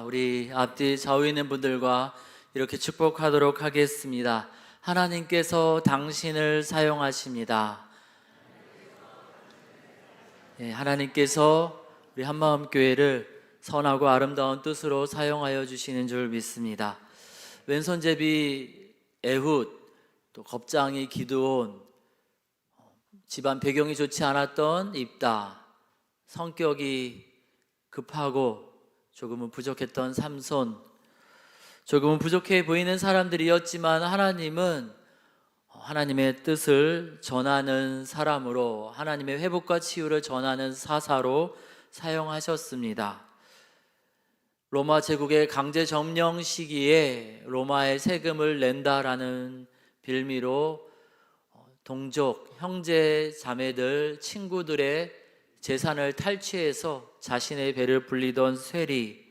우리 앞뒤 좌우에 있는 분들과 이렇게 축복하도록 하겠습니다. 하나님께서 당신을 사용하십니다. 하나님께서 우리 한마음교회를 선하고 아름다운 뜻으로 사용하여 주시는 줄 믿습니다. 왼손잡이 에훗, 또 겁장이 기드온, 집안 배경이 좋지 않았던 입다, 성격이 급하고 조금은 부족했던 삼손, 조금은 부족해 보이는 사람들이었지만 하나님은 하나님의 뜻을 전하는 사람으로, 하나님의 회복과 치유를 전하는 사사로 사용하셨습니다. 로마 제국의 강제 점령 시기에 로마의 세금을 낸다라는 빌미로 동족, 형제, 자매들, 친구들의 재산을 탈취해서 자신의 배를 불리던 쇠리,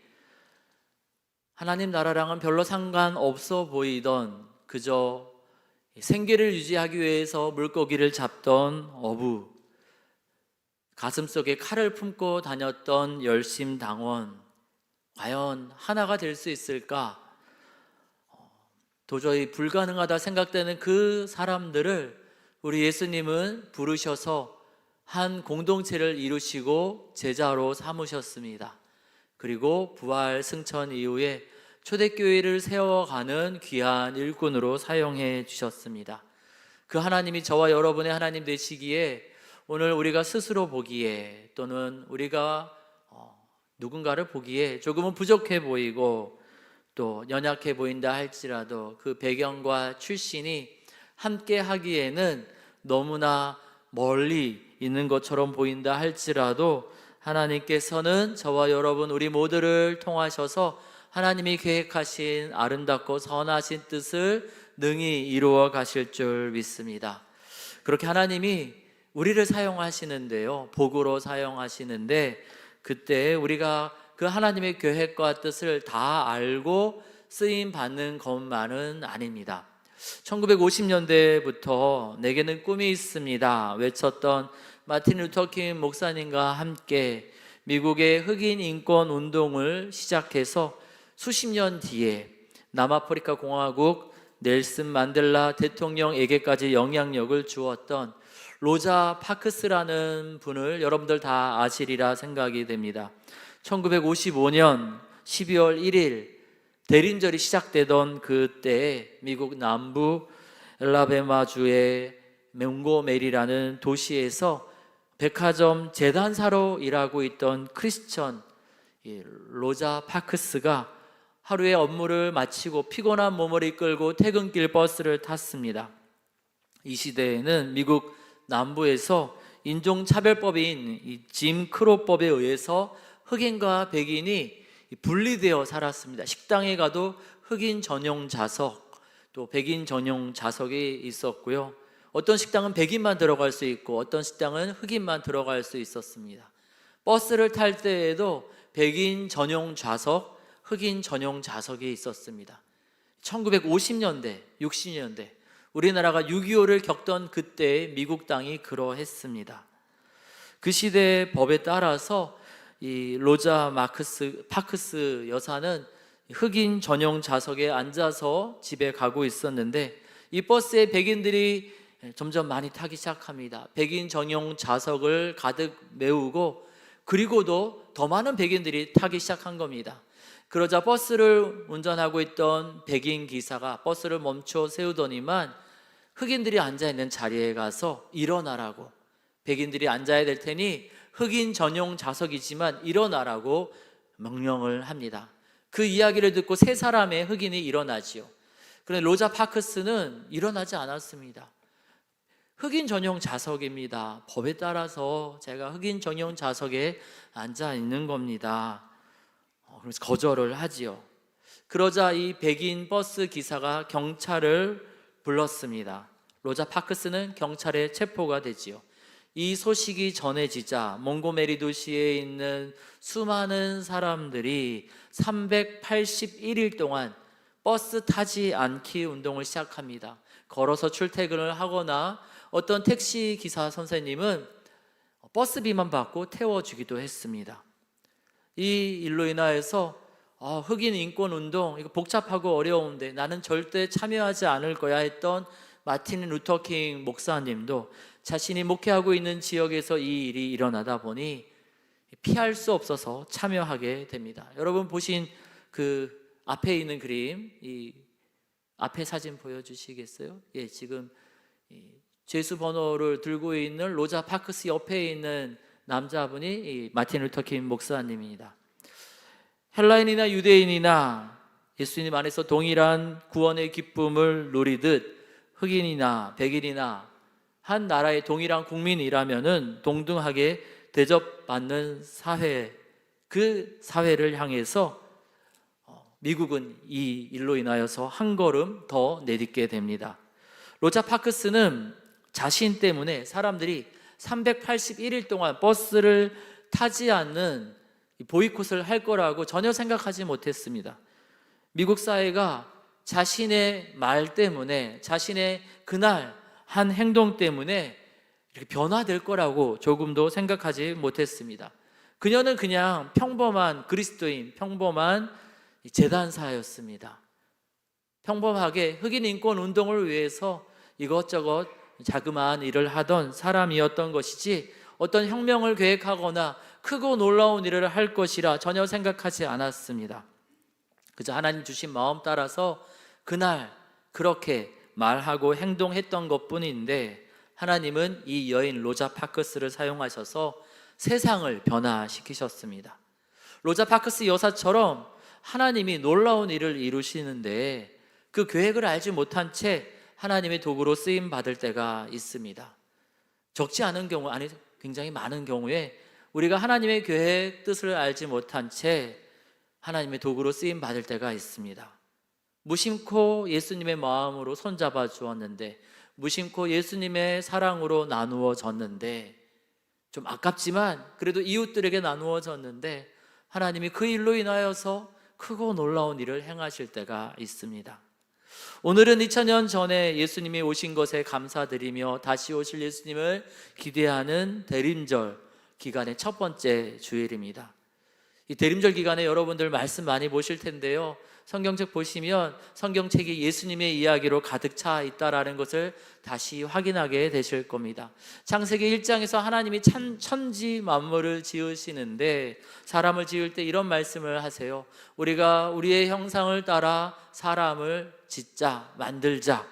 하나님 나라랑은 별로 상관없어 보이던 그저 생계를 유지하기 위해서 물고기를 잡던 어부, 가슴속에 칼을 품고 다녔던 열심당원, 과연 하나가 될 수 있을까? 도저히 불가능하다 생각되는 그 사람들을 우리 예수님은 부르셔서 한 공동체를 이루시고 제자로 삼으셨습니다. 그리고 부활 승천 이후에 초대교회를 세워가는 귀한 일꾼으로 사용해 주셨습니다. 그 하나님이 저와 여러분의 하나님 되시기에 오늘 우리가 스스로 보기에, 또는 우리가 누군가를 보기에 조금은 부족해 보이고 또 연약해 보인다 할지라도 그 배경과 출신이 함께 하기에는 너무나 멀리 있는 것처럼 보인다 할지라도 하나님께서는 저와 여러분 우리 모두를 통하셔서 하나님이 계획하신 아름답고 선하신 뜻을 능히 이루어 가실 줄 믿습니다. 그렇게 하나님이 우리를 사용하시는데요, 복으로 사용하시는데, 그때 우리가 그 하나님의 계획과 뜻을 다 알고 쓰임 받는 것만은 아닙니다. 1950년대부터 내게는 꿈이 있습니다 외쳤던 마틴 루터 킹 목사님과 함께 미국의 흑인 인권 운동을 시작해서 수십 년 뒤에 남아프리카 공화국 넬슨 만델라 대통령에게까지 영향력을 주었던 로자 파크스라는 분을 여러분들 다 아시리라 생각이 됩니다. 1955년 12월 1일 대림절이 시작되던 그때에 미국 남부 엘라베마주의 몽고메리라는 도시에서 백화점 재단사로 일하고 있던 크리스천 로자 파크스가 하루의 업무를 마치고 피곤한 몸을 이끌고 퇴근길 버스를 탔습니다. 이 시대에는 미국 남부에서 인종차별법인 짐 크로법에 의해서 흑인과 백인이 분리되어 살았습니다. 식당에 가도 흑인 전용 좌석, 또 백인 전용 좌석이 있었고요. 어떤 식당은 백인만 들어갈 수 있고 어떤 식당은 흑인만 들어갈 수 있었습니다. 버스를 탈 때에도 백인 전용 좌석, 흑인 전용 좌석이 있었습니다. 1950년대, 60년대 우리나라가 6.25를 겪던 그때 미국 땅이 그러했습니다. 그 시대의 법에 따라서 이 로자 파크스 여사는 흑인 전용 좌석에 앉아서 집에 가고 있었는데 이 버스에 백인들이 점점 많이 타기 시작합니다. 백인 전용 좌석을 가득 메우고 그리고도 더 많은 백인들이 타기 시작한 겁니다. 그러자 버스를 운전하고 있던 백인 기사가 버스를 멈춰 세우더니만 흑인들이 앉아있는 자리에 가서 일어나라고, 백인들이 앉아야 될 테니 흑인 전용 좌석이지만 일어나라고 명령을 합니다. 그 이야기를 듣고 세 사람의 흑인이 일어나지요. 그런데 로자 파크스는 일어나지 않았습니다. 흑인 전용 좌석입니다. 법에 따라서 제가 흑인 전용 좌석에 앉아 있는 겁니다. 그래서 거절을 하지요. 그러자 이 백인 버스 기사가 경찰을 불렀습니다. 로자 파크스는 경찰에 체포가 되지요. 이 소식이 전해지자 몽고메리 도시에 있는 수많은 사람들이 381일 동안 버스 타지 않기 운동을 시작합니다. 걸어서 출퇴근을 하거나 어떤 택시 기사 선생님은 버스비만 받고 태워주기도 했습니다. 이 일로 인하여서 흑인 인권 운동 이거 복잡하고 어려운데 나는 절대 참여하지 않을 거야 했던 마틴 루터 킹 목사님도 자신이 목회하고 있는 지역에서 이 일이 일어나다 보니 피할 수 없어서 참여하게 됩니다. 여러분 보신 그 앞에 있는 그림, 이 앞에 사진 보여주시겠어요? 예, 지금 죄수 번호를 들고 있는 로자 파크스 옆에 있는 남자분이 이 마틴 루터 킹 목사님입니다. 헬라인이나 유대인이나 예수님 안에서 동일한 구원의 기쁨을 누리듯 흑인이나 백인이나 한 나라의 동일한 국민이라면은 동등하게 대접받는 사회, 그 사회를 향해서 미국은 이 일로 인하여서 한 걸음 더 내딛게 됩니다. 로자 파크스는 자신 때문에 사람들이 381일 동안 버스를 타지 않는 보이콧을 할 거라고 전혀 생각하지 못했습니다. 미국 사회가 자신의 말 때문에, 자신의 그날 한 행동 때문에 이렇게 변화될 거라고 조금도 생각하지 못했습니다. 그녀는 그냥 평범한 그리스도인, 평범한 재단사였습니다. 평범하게 흑인 인권 운동을 위해서 이것저것 자그마한 일을 하던 사람이었던 것이지 어떤 혁명을 계획하거나 크고 놀라운 일을 할 것이라 전혀 생각하지 않았습니다. 그저 하나님 주신 마음 따라서 그날 그렇게 말하고 행동했던 것뿐인데 하나님은 이 여인 로자 파크스를 사용하셔서 세상을 변화시키셨습니다. 로자 파크스 여사처럼 하나님이 놀라운 일을 이루시는데 그 계획을 알지 못한 채 하나님의 도구로 쓰임 받을 때가 있습니다. 적지 않은 경우, 아니 굉장히 많은 경우에 우리가 하나님의 계획, 뜻을 알지 못한 채 하나님의 도구로 쓰임 받을 때가 있습니다. 무심코 예수님의 마음으로 손잡아 주었는데, 무심코 예수님의 사랑으로 나누어졌는데, 좀 아깝지만 그래도 이웃들에게 나누어졌는데 하나님이 그 일로 인하여서 크고 놀라운 일을 행하실 때가 있습니다. 오늘은 2000년 전에 예수님이 오신 것에 감사드리며 다시 오실 예수님을 기대하는 대림절 기간의 첫 번째 주일입니다. 이 대림절 기간에 여러분들 말씀 많이 보실 텐데요, 성경책 보시면 성경책이 예수님의 이야기로 가득 차 있다라는 것을 다시 확인하게 되실 겁니다. 창세기 1장에서 하나님이 천지 만물을 지으시는데 사람을 지을 때 이런 말씀을 하세요. 우리가 우리의 형상을 따라 사람을 짓자, 만들자.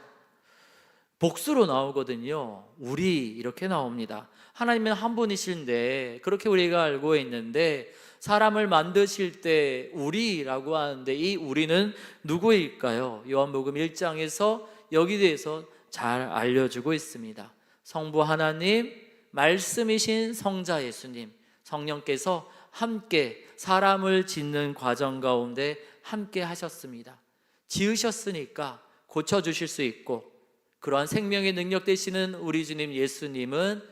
복수로 나오거든요. 우리 이렇게 나옵니다. 하나님은 한 분이신데 그렇게 우리가 알고 있는데 사람을 만드실 때 우리라고 하는데 이 우리는 누구일까요? 요한복음 1장에서 여기에 대해서 잘 알려주고 있습니다. 성부 하나님, 말씀이신 성자 예수님, 성령께서 함께 사람을 짓는 과정 가운데 함께 하셨습니다. 지으셨으니까 고쳐주실 수 있고, 그러한 생명의 능력 되시는 우리 주님 예수님은,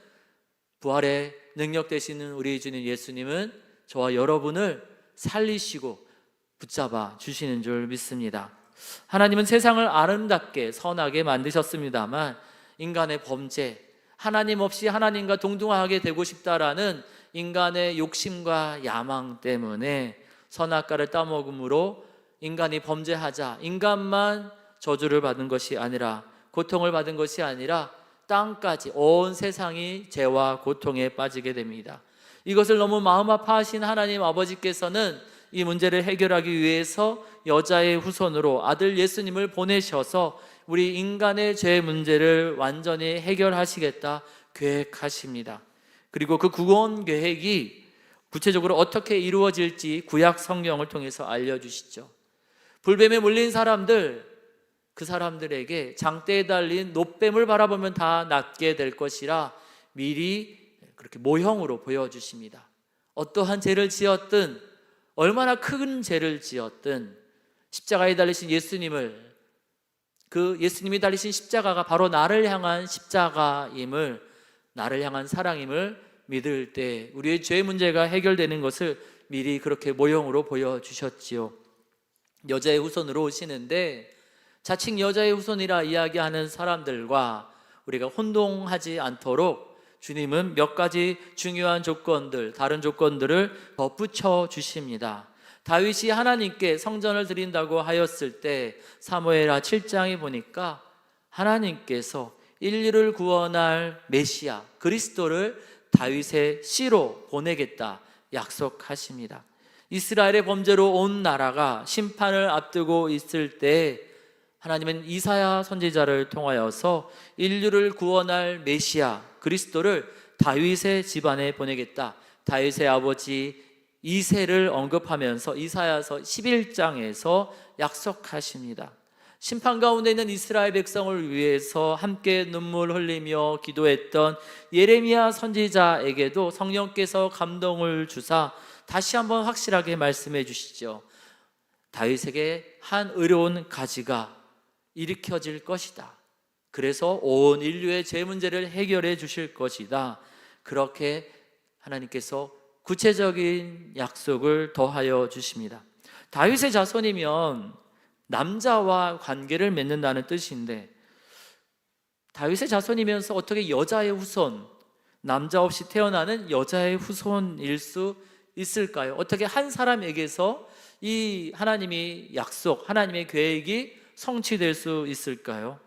부활의 능력 되시는 우리 주님 예수님은 저와 여러분을 살리시고 붙잡아 주시는 줄 믿습니다. 하나님은 세상을 아름답게 선하게 만드셨습니다만 인간의 범죄, 하나님 없이 하나님과 동등하게 되고 싶다라는 인간의 욕심과 야망 때문에 선악과를 따먹음으로 인간이 범죄하자 인간만 저주를 받은 것이 아니라, 고통을 받은 것이 아니라 땅까지 온 세상이 죄와 고통에 빠지게 됩니다. 이것을 너무 마음 아파하신 하나님 아버지께서는 이 문제를 해결하기 위해서 여자의 후손으로 아들 예수님을 보내셔서 우리 인간의 죄 문제를 완전히 해결하시겠다 계획하십니다. 그리고 그 구원 계획이 구체적으로 어떻게 이루어질지 구약 성경을 통해서 알려주시죠. 불뱀에 물린 사람들, 그 사람들에게 장대에 달린 놋뱀을 바라보면 다 낫게 될 것이라 미리 그렇게 모형으로 보여주십니다. 어떠한 죄를 지었든, 얼마나 큰 죄를 지었든 십자가에 달리신 예수님을, 그 예수님이 달리신 십자가가 바로 나를 향한 십자가임을, 나를 향한 사랑임을 믿을 때 우리의 죄 문제가 해결되는 것을 미리 그렇게 모형으로 보여주셨지요. 여자의 후손으로 오시는데 자칭 여자의 후손이라 이야기하는 사람들과 우리가 혼동하지 않도록 주님은 몇 가지 중요한 조건들, 다른 조건들을 덧붙여 주십니다. 다윗이 하나님께 성전을 드린다고 하였을 때 사무엘하 7장에 보니까 하나님께서 인류를 구원할 메시아 그리스도를 다윗의 씨로 보내겠다 약속하십니다. 이스라엘의 범죄로 온 나라가 심판을 앞두고 있을 때 하나님은 이사야 선지자를 통하여서 인류를 구원할 메시아 그리스도를 다윗의 집안에 보내겠다, 다윗의 아버지 이새를 언급하면서 이사야서 11장에서 약속하십니다. 심판 가운데 있는 이스라엘 백성을 위해서 함께 눈물 흘리며 기도했던 예레미야 선지자에게도 성령께서 감동을 주사 다시 한번 확실하게 말씀해 주시죠. 다윗에게 한 의로운 가지가 일으켜질 것이다. 그래서 온 인류의 죄 문제를 해결해 주실 것이다. 그렇게 하나님께서 구체적인 약속을 더하여 주십니다. 다윗의 자손이면 남자와 관계를 맺는다는 뜻인데, 다윗의 자손이면서 어떻게 여자의 후손, 남자 없이 태어나는 여자의 후손일 수 있을까요? 어떻게 한 사람에게서 이 하나님의 약속, 하나님의 계획이 성취될 수 있을까요?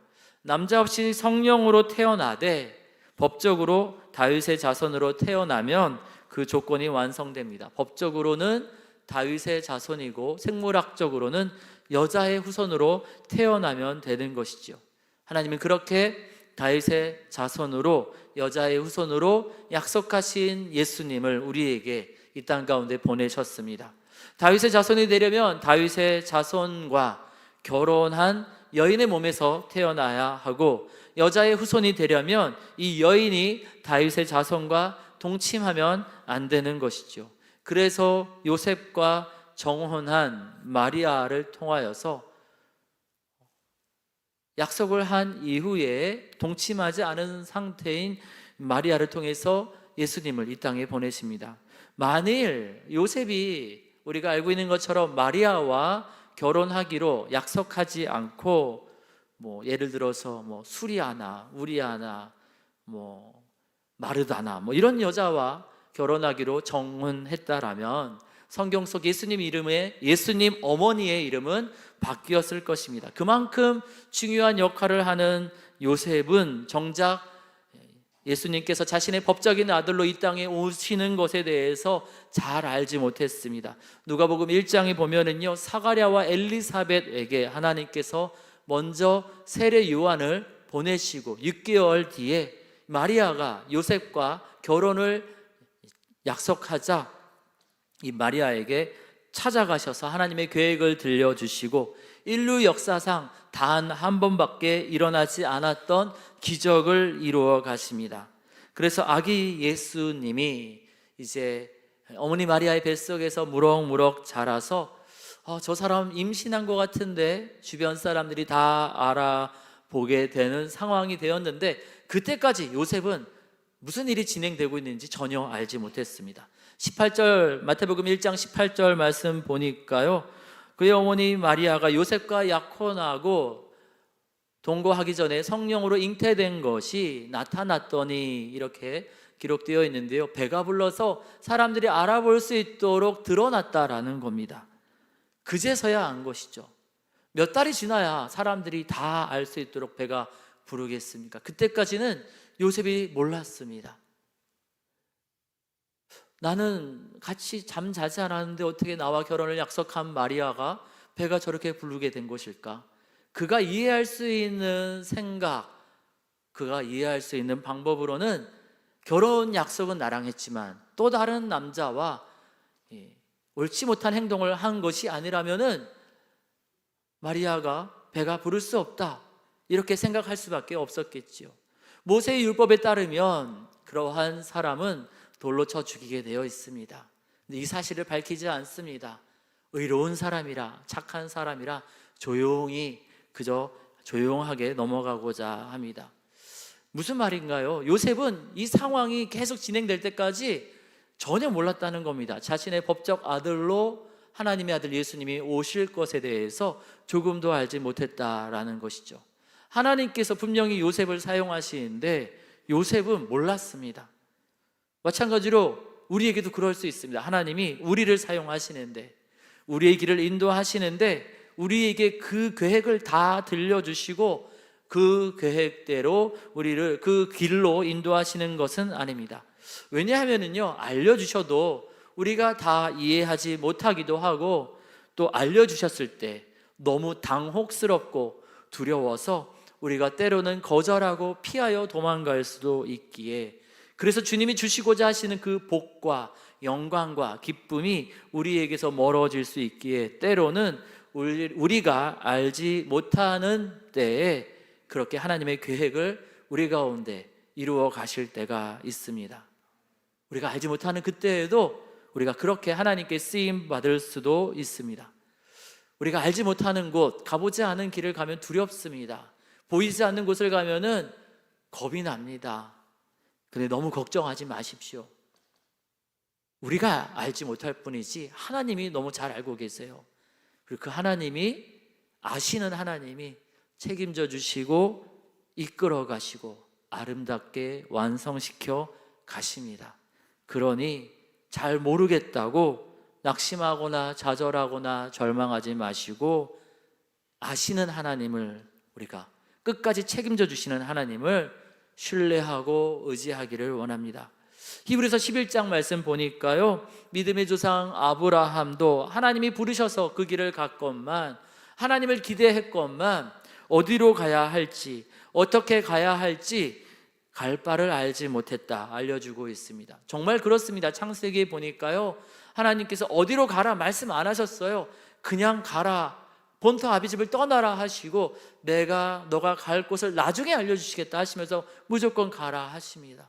남자 없이 성령으로 태어나되 법적으로 다윗의 자손으로 태어나면 그 조건이 완성됩니다. 법적으로는 다윗의 자손이고 생물학적으로는 여자의 후손으로 태어나면 되는 것이죠. 하나님은 그렇게 다윗의 자손으로, 여자의 후손으로 약속하신 예수님을 우리에게 이 땅 가운데 보내셨습니다. 다윗의 자손이 되려면 다윗의 자손과 결혼한 여인의 몸에서 태어나야 하고, 여자의 후손이 되려면 이 여인이 다윗의 자손과 동침하면 안 되는 것이죠. 그래서 요셉과 정혼한 마리아를 통하여서 약속을 한 이후에 동침하지 않은 상태인 마리아를 통해서 예수님을 이 땅에 보내십니다. 만일 요셉이 우리가 알고 있는 것처럼 마리아와 결혼하기로 약속하지 않고 예를 들어서 수리아나 우리아나 마르다나 이런 여자와 결혼하기로 정혼했다라면 성경 속 예수님 이름에 예수님 어머니의 이름은 바뀌었을 것입니다. 그만큼 중요한 역할을 하는 요셉은 정작 예수님께서 자신의 법적인 아들로 이 땅에 오시는 것에 대해서 잘 알지 못했습니다. 누가복음 1장에 보면은요, 사가랴와 엘리사벳에게 하나님께서 먼저 세례 요한을 보내시고 6개월 뒤에 마리아가 요셉과 결혼을 약속하자 이 마리아에게 찾아가셔서 하나님의 계획을 들려주시고 인류 역사상 단 한 번밖에 일어나지 않았던 기적을 이루어 가십니다. 그래서 아기 예수님이 이제 어머니 마리아의 뱃속에서 무럭무럭 자라서 저 사람 임신한 것 같은데 주변 사람들이 다 알아보게 되는 상황이 되었는데, 그때까지 요셉은 무슨 일이 진행되고 있는지 전혀 알지 못했습니다. 18절 마태복음 1장 18절 말씀 보니까요, 그의 어머니 마리아가 요셉과 약혼하고 동거하기 전에 성령으로 잉태된 것이 나타났더니 이렇게 기록되어 있는데요, 배가 불러서 사람들이 알아볼 수 있도록 드러났다라는 겁니다. 그제서야 안 것이죠. 몇 달이 지나야 사람들이 다 알 수 있도록 배가 부르겠습니까? 그때까지는 요셉이 몰랐습니다. 나는 같이 잠자지 않았는데 어떻게 나와 결혼을 약속한 마리아가 배가 저렇게 부르게 된 것일까? 그가 이해할 수 있는 생각, 그가 이해할 수 있는 방법으로는 결혼 약속은 나랑 했지만 또 다른 남자와 옳지 못한 행동을 한 것이 아니라면은 마리아가 배가 부를 수 없다, 이렇게 생각할 수밖에 없었겠지요. 모세의 율법에 따르면 그러한 사람은 돌로 쳐 죽이게 되어 있습니다. 근데 이 사실을 밝히지 않습니다. 의로운 사람이라, 착한 사람이라 조용히, 그저 조용하게 넘어가고자 합니다. 무슨 말인가요? 요셉은 이 상황이 계속 진행될 때까지 전혀 몰랐다는 겁니다. 자신의 법적 아들로 하나님의 아들 예수님이 오실 것에 대해서 조금도 알지 못했다라는 것이죠. 하나님께서 분명히 요셉을 사용하시는데 요셉은 몰랐습니다. 마찬가지로 우리에게도 그럴 수 있습니다. 하나님이 우리를 사용하시는데 우리의 길을 인도하시는데 우리에게 그 계획을 다 들려주시고 그 계획대로 우리를 그 길로 인도하시는 것은 아닙니다. 왜냐하면요, 알려주셔도 우리가 다 이해하지 못하기도 하고, 또 알려주셨을 때 너무 당혹스럽고 두려워서 우리가 때로는 거절하고 피하여 도망갈 수도 있기에, 그래서 주님이 주시고자 하시는 그 복과 영광과 기쁨이 우리에게서 멀어질 수 있기에, 때로는 우리가 알지 못하는 때에 그렇게 하나님의 계획을 우리 가운데 이루어 가실 때가 있습니다. 우리가 알지 못하는 그때에도 우리가 그렇게 하나님께 쓰임 받을 수도 있습니다. 우리가 알지 못하는 곳, 가보지 않은 길을 가면 두렵습니다. 보이지 않는 곳을 가면은 겁이 납니다. 근데 너무 걱정하지 마십시오. 우리가 알지 못할 뿐이지 하나님이 너무 잘 알고 계세요. 그리고 그 하나님이, 아시는 하나님이 책임져 주시고 이끌어 가시고 아름답게 완성시켜 가십니다. 그러니 잘 모르겠다고 낙심하거나 좌절하거나 절망하지 마시고, 아시는 하나님을, 우리가 끝까지 책임져 주시는 하나님을 신뢰하고 의지하기를 원합니다. 히브리서 11장 말씀 보니까요, 믿음의 조상 아브라함도 하나님이 부르셔서 그 길을 갔건만, 하나님을 기대했건만 어디로 가야 할지, 어떻게 가야 할지 갈 바를 알지 못했다 알려주고 있습니다. 정말 그렇습니다. 창세기에 보니까요, 하나님께서 어디로 가라 말씀 안 하셨어요. 그냥 가라, 본토 아비집을 떠나라 하시고, 너가 갈 곳을 나중에 알려주시겠다 하시면서 무조건 가라 하십니다.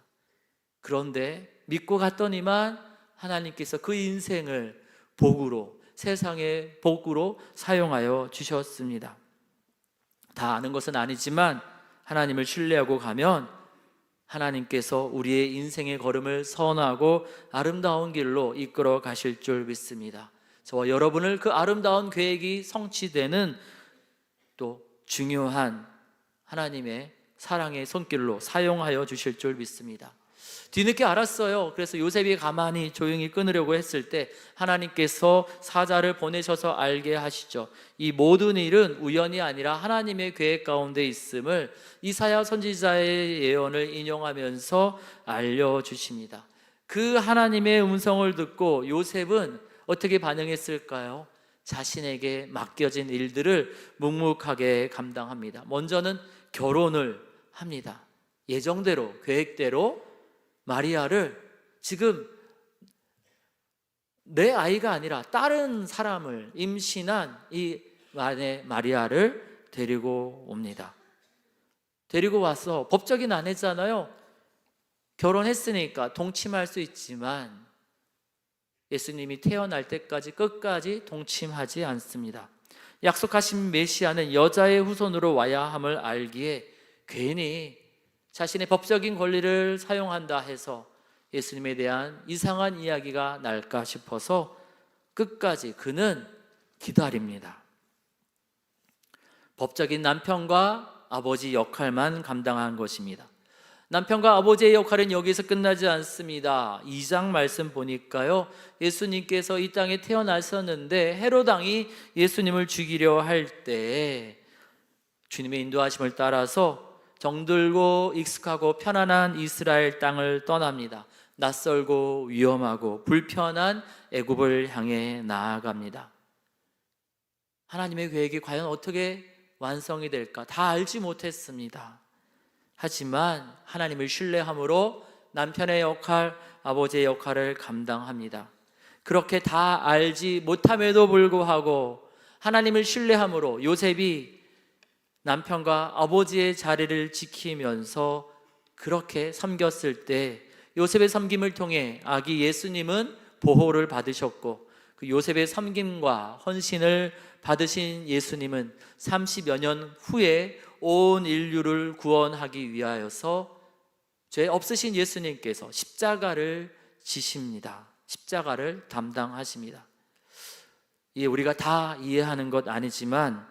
그런데 믿고 갔더니만 하나님께서 그 인생을 복으로, 세상의 복으로 사용하여 주셨습니다. 다 아는 것은 아니지만 하나님을 신뢰하고 가면 하나님께서 우리의 인생의 걸음을 선하고 아름다운 길로 이끌어 가실 줄 믿습니다. 저와 여러분을 그 아름다운 계획이 성취되는 또 중요한 하나님의 사랑의 손길로 사용하여 주실 줄 믿습니다. 뒤늦게 알았어요. 그래서 요셉이 가만히 조용히 끊으려고 했을 때 하나님께서 사자를 보내셔서 알게 하시죠. 이 모든 일은 우연이 아니라 하나님의 계획 가운데 있음을 이사야 선지자의 예언을 인용하면서 알려주십니다. 그 하나님의 음성을 듣고 요셉은 어떻게 반응했을까요? 자신에게 맡겨진 일들을 묵묵하게 감당합니다. 먼저는 결혼을 합니다. 예정대로, 계획대로 마리아를, 지금 내 아이가 아니라 다른 사람을 임신한 이 마리아를 데리고 옵니다. 데리고 와서, 법적인 아내잖아요. 결혼했으니까 동침할 수 있지만 예수님이 태어날 때까지 끝까지 동침하지 않습니다. 약속하신 메시아는 여자의 후손으로 와야 함을 알기에 괜히 자신의 법적인 권리를 사용한다 해서 예수님에 대한 이상한 이야기가 날까 싶어서 끝까지 그는 기다립니다. 법적인 남편과 아버지 역할만 감당한 것입니다. 남편과 아버지의 역할은 여기서 끝나지 않습니다. 2장 말씀 보니까요, 예수님께서 이 땅에 태어나셨는데 헤롯 왕이 예수님을 죽이려 할 때 주님의 인도하심을 따라서 정들고 익숙하고 편안한 이스라엘 땅을 떠납니다. 낯설고 위험하고 불편한 애굽을 향해 나아갑니다. 하나님의 계획이 과연 어떻게 완성이 될까 다 알지 못했습니다. 하지만 하나님을 신뢰함으로 남편의 역할, 아버지의 역할을 감당합니다. 그렇게 다 알지 못함에도 불구하고 하나님을 신뢰함으로 요셉이 남편과 아버지의 자리를 지키면서 그렇게 섬겼을 때 요셉의 섬김을 통해 아기 예수님은 보호를 받으셨고, 그 요셉의 섬김과 헌신을 받으신 예수님은 30여 년 후에 온 인류를 구원하기 위하여서 죄 없으신 예수님께서 십자가를 지십니다. 십자가를 담당하십니다. 이게 우리가 다 이해하는 것 아니지만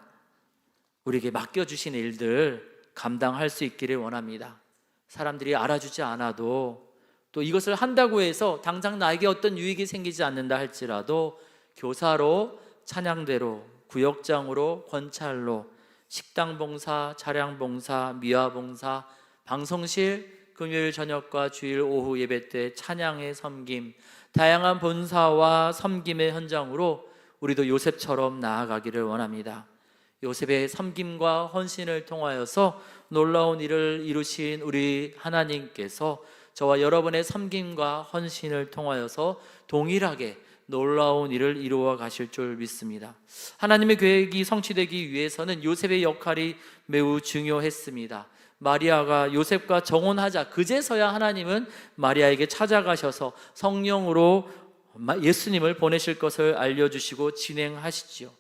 우리에게 맡겨주신 일들 감당할 수 있기를 원합니다. 사람들이 알아주지 않아도, 또 이것을 한다고 해서 당장 나에게 어떤 유익이 생기지 않는다 할지라도 교사로 찬양대로, 구역장으로, 권찰로, 식당 봉사, 차량 봉사, 미화 봉사, 방송실, 금요일 저녁과 주일 오후 예배 때 찬양의 섬김, 다양한 본사와 섬김의 현장으로 우리도 요셉처럼 나아가기를 원합니다. 요셉의 섬김과 헌신을 통하여서 놀라운 일을 이루신 우리 하나님께서 저와 여러분의 섬김과 헌신을 통하여서 동일하게 놀라운 일을 이루어 가실 줄 믿습니다. 하나님의 계획이 성취되기 위해서는 요셉의 역할이 매우 중요했습니다. 마리아가 요셉과 정혼하자 그제서야 하나님은 마리아에게 찾아가셔서 성령으로 예수님을 보내실 것을 알려주시고 진행하시지요.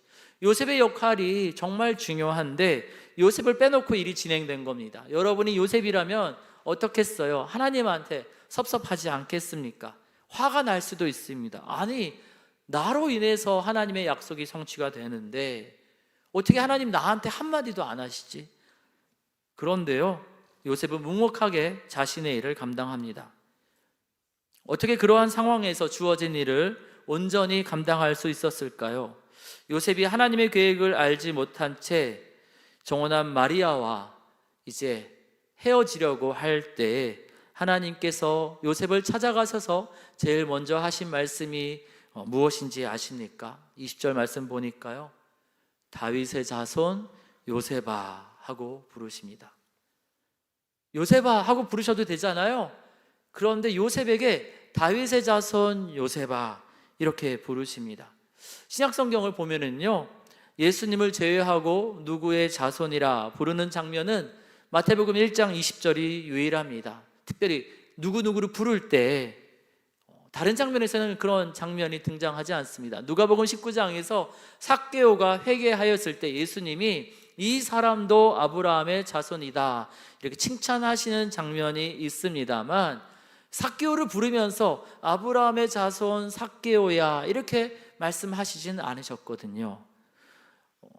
요셉의 역할이 정말 중요한데 요셉을 빼놓고 일이 진행된 겁니다. 여러분이 요셉이라면 어떻겠어요? 하나님한테 섭섭하지 않겠습니까? 화가 날 수도 있습니다. 아니, 나로 인해서 하나님의 약속이 성취가 되는데 어떻게 하나님 나한테 한마디도 안 하시지? 그런데요, 요셉은 묵묵하게 자신의 일을 감당합니다. 어떻게 그러한 상황에서 주어진 일을 온전히 감당할 수 있었을까요? 요셉이 하나님의 계획을 알지 못한 채 정혼한 마리아와 이제 헤어지려고 할 때 하나님께서 요셉을 찾아가셔서 제일 먼저 하신 말씀이 무엇인지 아십니까? 20절 말씀 보니까요, 다윗의 자손 요셉아 하고 부르십니다. 요셉아 하고 부르셔도 되잖아요. 그런데 요셉에게 다윗의 자손 요셉아 이렇게 부르십니다. 신약성경을 보면은요, 예수님을 제외하고 누구의 자손이라 부르는 장면은 마태복음 1장 20절이 유일합니다. 특별히 누구누구를 부를 때 다른 장면에서는 그런 장면이 등장하지 않습니다. 누가복음 19장에서 삭개오가 회개하였을 때 예수님이 이 사람도 아브라함의 자손이다 이렇게 칭찬하시는 장면이 있습니다만 삭개오를 부르면서 아브라함의 자손 삭개오야 이렇게 말씀하시진 않으셨거든요.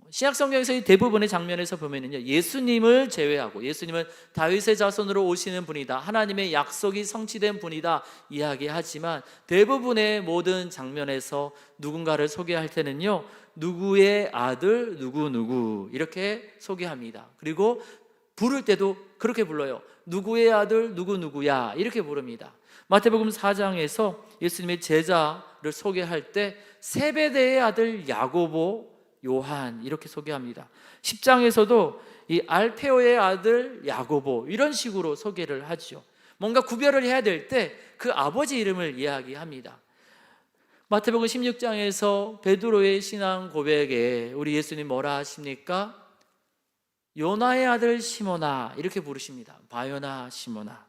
신약성경에서의 대부분의 장면에서 보면은요, 예수님을 제외하고 예수님은 다윗의 자손으로 오시는 분이다, 하나님의 약속이 성취된 분이다 이야기하지만 대부분의 모든 장면에서 누군가를 소개할 때는요, 누구의 아들 누구 이렇게 소개합니다. 그리고 부를 때도 그렇게 불러요. 누구의 아들 누구야 이렇게 부릅니다. 마태복음 4장에서 예수님의 제자를 소개할 때 세베대의 아들 야고보, 요한 이렇게 소개합니다. 10장에서도 이 알페오의 아들 야고보 이런 식으로 소개를 하죠. 뭔가 구별을 해야 될 때 그 아버지 이름을 이야기합니다. 마태복음 16장에서 베드로의 신앙 고백에 우리 예수님 뭐라 하십니까? 요나의 아들 시몬아 이렇게 부르십니다. 바요나 시몬아.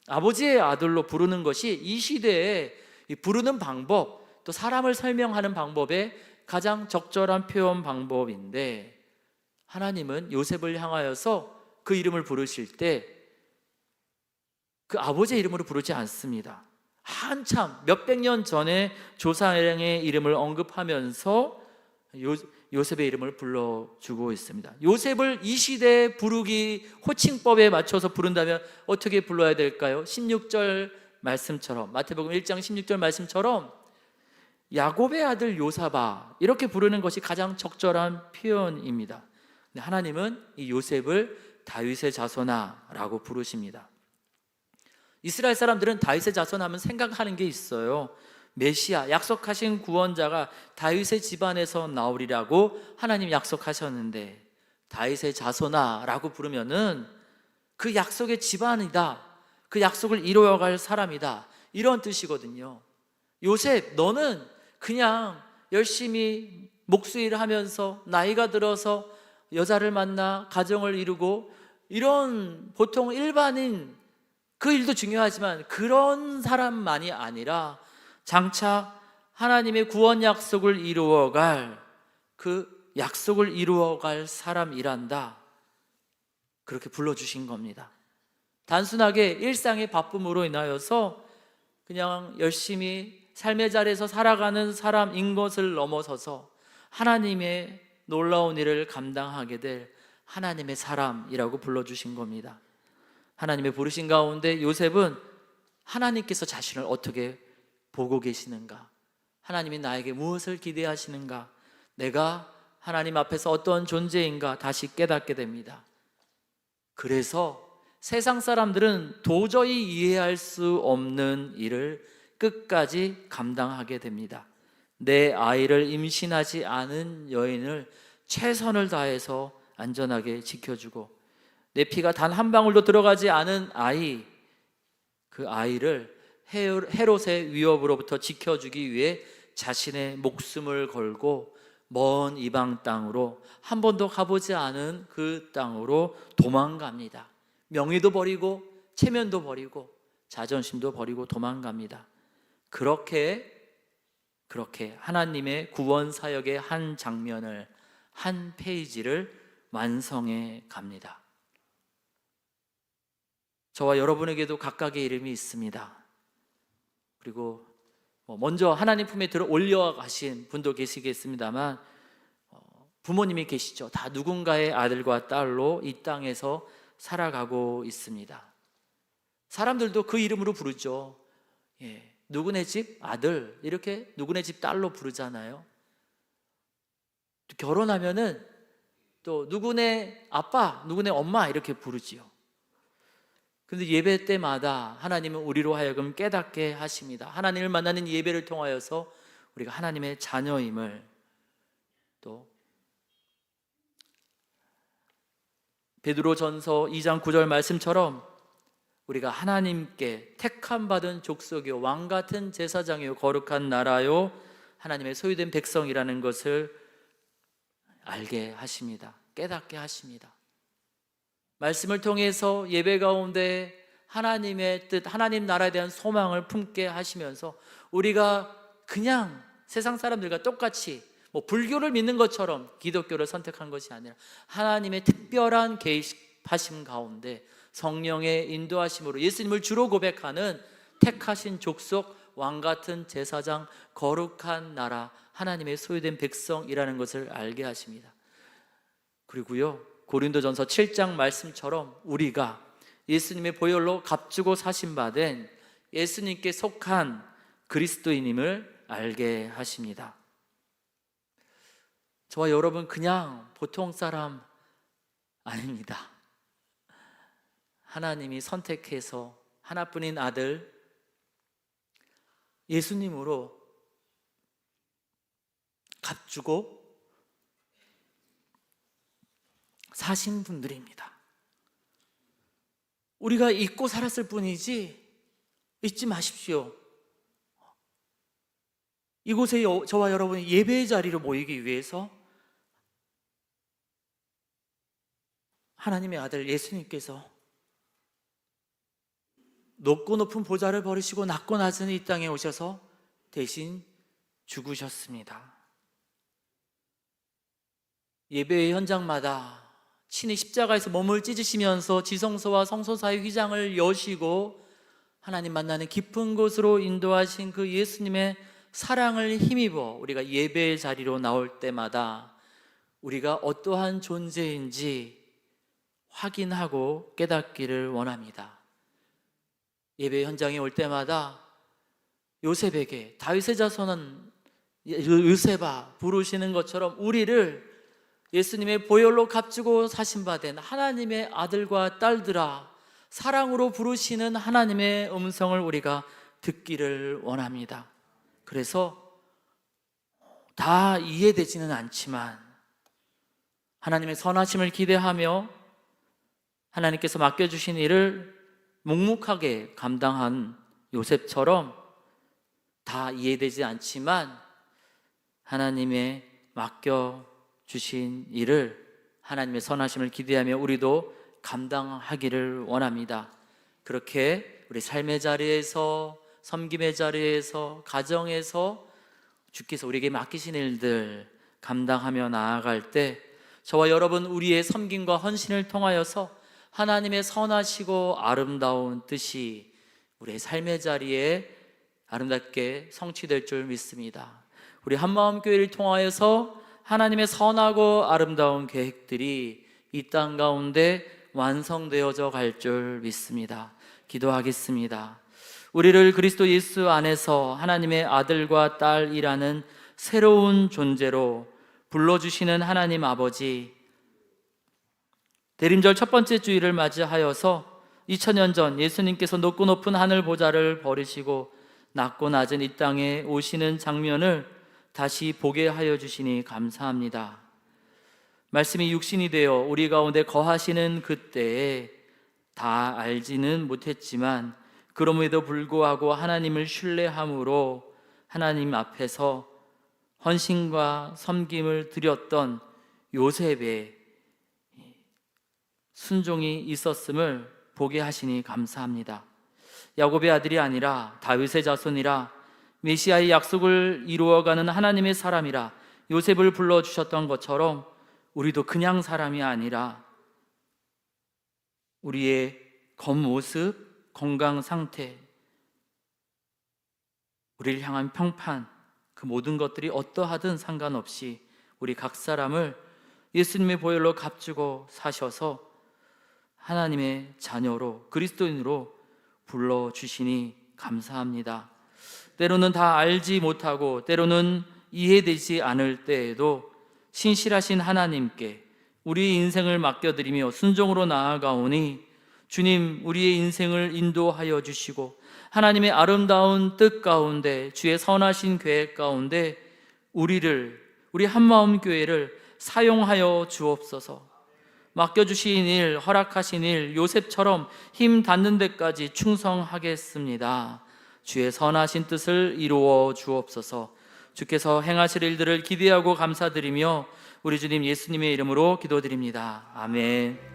아버지의 아들로 부르는 것이 이 시대에 부르는 방법, 또 사람을 설명하는 방법에 가장 적절한 표현 방법인데 하나님은 요셉을 향하여서 그 이름을 부르실 때 그 아버지의 이름으로 부르지 않습니다. 한참 몇백 년 전에 조상의 이름을 언급하면서 요셉의 이름을 불러주고 있습니다. 요셉을 이 시대에 부르기 호칭법에 맞춰서 부른다면 어떻게 불러야 될까요? 16절 말씀처럼, 마태복음 1장 16절 말씀처럼 야곱의 아들 요사바 이렇게 부르는 것이 가장 적절한 표현입니다. 하나님은 이 요셉을 다윗의 자손아라고 부르십니다. 이스라엘 사람들은 다윗의 자손하면 생각하는 게 있어요. 메시아, 약속하신 구원자가 다윗의 집안에서 나오리라고 하나님 약속하셨는데 다윗의 자손아라고 부르면은 그 약속의 집안이다, 그 약속을 이루어갈 사람이다 이런 뜻이거든요. 요셉, 너는 그냥 열심히 목수일을 하면서 나이가 들어서 여자를 만나 가정을 이루고 이런 보통 일반인 그 일도 중요하지만 그런 사람만이 아니라 장차 하나님의 구원 약속을 이루어갈 그 약속을 이루어갈 사람이란다 그렇게 불러주신 겁니다. 단순하게 일상의 바쁨으로 인하여서 그냥 열심히 삶의 자리에서 살아가는 사람인 것을 넘어서서 하나님의 놀라운 일을 감당하게 될 하나님의 사람이라고 불러주신 겁니다. 하나님의 부르신 가운데 요셉은 하나님께서 자신을 어떻게 보고 계시는가, 하나님이 나에게 무엇을 기대하시는가, 내가 하나님 앞에서 어떤 존재인가 다시 깨닫게 됩니다. 그래서 세상 사람들은 도저히 이해할 수 없는 일을 끝까지 감당하게 됩니다. 내 아이를 임신하지 않은 여인을 최선을 다해서 안전하게 지켜주고, 내 피가 단 한 방울도 들어가지 않은 아이, 그 아이를 헤롯의 위협으로부터 지켜주기 위해 자신의 목숨을 걸고 먼 이방 땅으로, 한 번도 가보지 않은 그 땅으로 도망갑니다. 명예도 버리고 체면도 버리고 자존심도 버리고 도망갑니다. 그렇게 하나님의 구원 사역의 한 장면을, 한 페이지를 완성해 갑니다. 저와 여러분에게도 각각의 이름이 있습니다. 그리고 먼저 하나님 품에 들어 올려가신 분도 계시겠습니다만, 부모님이 계시죠. 다 누군가의 아들과 딸로 이 땅에서 살아가고 있습니다. 사람들도 그 이름으로 부르죠. 누구네 집 아들, 이렇게 누구네 집 딸로 부르잖아요. 결혼하면은 또 누구네 아빠, 누구네 엄마 이렇게 부르지요. 근데 예배 때마다 하나님은 우리로 하여금 깨닫게 하십니다. 하나님을 만나는 예배를 통하여서 우리가 하나님의 자녀임을, 또 베드로전서 2장 9절 말씀처럼 우리가 하나님께 택함 받은 족속이요 왕 같은 제사장이요 거룩한 나라요 하나님의 소유된 백성이라는 것을 알게 하십니다. 깨닫게 하십니다. 말씀을 통해서 예배 가운데 하나님의 뜻, 하나님 나라에 대한 소망을 품게 하시면서 우리가 그냥 세상 사람들과 똑같이 불교를 믿는 것처럼 기독교를 선택한 것이 아니라 하나님의 특별한 개입하심 가운데 성령의 인도하심으로 예수님을 주로 고백하는 택하신 족속, 왕같은 제사장, 거룩한 나라, 하나님의 소유된 백성이라는 것을 알게 하십니다. 그리고요, 고린도전서 7장 말씀처럼 우리가 예수님의 보혈로 값주고 사신받은 예수님께 속한 그리스도인임을 알게 하십니다. 저와 여러분 그냥 보통 사람 아닙니다. 하나님이 선택해서 하나뿐인 아들 예수님으로 값주고 사신 분들입니다. 우리가 잊고 살았을 뿐이지 잊지 마십시오. 이곳에 저와 여러분이 예배의 자리로 모이기 위해서 하나님의 아들 예수님께서 높고 높은 보좌를 버리시고 낮고 낮은 이 땅에 오셔서 대신 죽으셨습니다. 예배의 현장마다 친히 십자가에서 몸을 찢으시면서 지성소와 성소 사이 휘장을 여시고 하나님 만나는 깊은 곳으로 인도하신 그 예수님의 사랑을 힘입어 우리가 예배의 자리로 나올 때마다 우리가 어떠한 존재인지 확인하고 깨닫기를 원합니다. 예배 현장에 올 때마다 요셉에게 다윗의 자손은 요셉아 부르시는 것처럼 우리를 예수님의 보혈로 값주고 사신받은 하나님의 아들과 딸들아 사랑으로 부르시는 하나님의 음성을 우리가 듣기를 원합니다. 그래서 다 이해되지는 않지만 하나님의 선하심을 기대하며 하나님께서 맡겨주신 일을 묵묵하게 감당한 요셉처럼 다 이해되지 않지만 하나님의 맡겨주신 일을 하나님의 선하심을 기대하며 우리도 감당하기를 원합니다. 그렇게 우리 삶의 자리에서, 섬김의 자리에서, 가정에서 주께서 우리에게 맡기신 일들 감당하며 나아갈 때 저와 여러분 우리의 섬김과 헌신을 통하여서 하나님의 선하시고 아름다운 뜻이 우리의 삶의 자리에 아름답게 성취될 줄 믿습니다. 우리 한마음교회를 통하여서 하나님의 선하고 아름다운 계획들이 이 땅 가운데 완성되어져 갈 줄 믿습니다. 기도하겠습니다. 우리를 그리스도 예수 안에서 하나님의 아들과 딸이라는 새로운 존재로 불러주시는 하나님 아버지, 대림절 첫 번째 주일을 맞이하여서 2000년 전 예수님께서 높고 높은 하늘 보좌를 버리시고 낮고 낮은 이 땅에 오시는 장면을 다시 보게 하여 주시니 감사합니다. 말씀이 육신이 되어 우리 가운데 거하시는 그때에 다 알지는 못했지만 그럼에도 불구하고 하나님을 신뢰함으로 하나님 앞에서 헌신과 섬김을 드렸던 요셉의 순종이 있었음을 보게 하시니 감사합니다. 야곱의 아들이 아니라 다윗의 자손이라 메시아의 약속을 이루어가는 하나님의 사람이라 요셉을 불러주셨던 것처럼 우리도 그냥 사람이 아니라 우리의 겉모습, 건강 상태, 우리를 향한 평판, 그 모든 것들이 어떠하든 상관없이 우리 각 사람을 예수님의 보혈로 값주고 사셔서 하나님의 자녀로, 그리스도인으로 불러주시니 감사합니다. 때로는 다 알지 못하고 때로는 이해되지 않을 때에도 신실하신 하나님께 우리의 인생을 맡겨드리며 순종으로 나아가오니 주님, 우리의 인생을 인도하여 주시고 하나님의 아름다운 뜻 가운데, 주의 선하신 계획 가운데 우리 한마음 교회를 사용하여 주옵소서. 맡겨주신 일, 허락하신 일, 요셉처럼 힘 닿는 데까지 충성하겠습니다. 주의 선하신 뜻을 이루어 주옵소서. 주께서 행하실 일들을 기대하고 감사드리며 우리 주님 예수님의 이름으로 기도드립니다. 아멘.